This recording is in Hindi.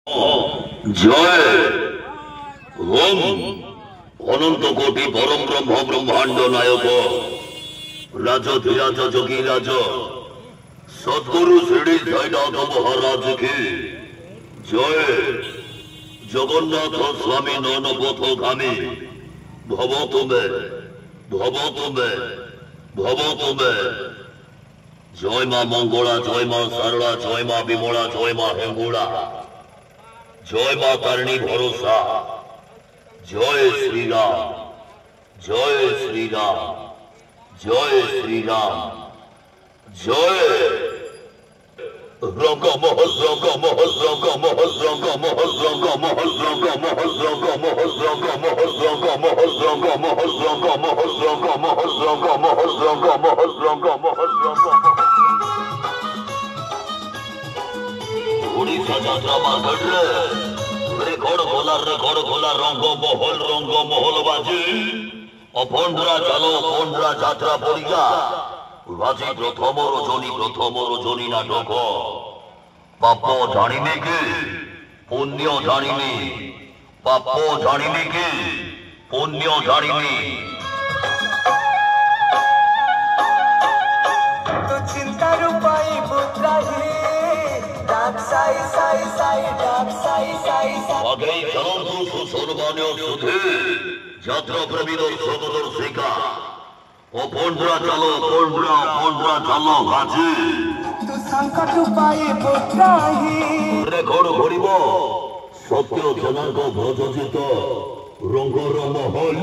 जय ओम अनंत कोटि परम ब्रह्म ब्रह्मांड नायक राजधिराज जोगी राज सद्गुरु श्री साईनाथ महाराज की जय। जगन्नाथ स्वामी नयन पथगामी भव तुम्हें जय मां मंगला जय मां सरला जय मां विमला जय मां हेंगुला जय मां तारिणी भरोसा जय श्री राम जय श्री राम जय श्री राम जय रंग महल रंग महल रंग महल रंग महल रंग महल रंग महल रंग महल रंग महल रंग महल रंग महल रंग महल रंग महल रंग महल रंग महल रंग महल रंग उड़ीसा यात्रा मार्केट रेकर्ड खोला रंग महल बाजी अपनरा चलो अपनरा यात्रा पड़िया बाजी प्रथम रजनी नाटक पाप जानी कि पुण्य जानी पाप जानी कि पुण्य जानी तो चिंता रूपाई बुत्राही डाक साई साई साई डाक साई साई साई आगे चलो सुसर्मान्य सुधे यात्रा प्रेमी दर्शका अपनरा चलो गाजी तो संकट उपाय बुत्राही रेकर्ड करिब सत्य जनाक भजजित रंग महल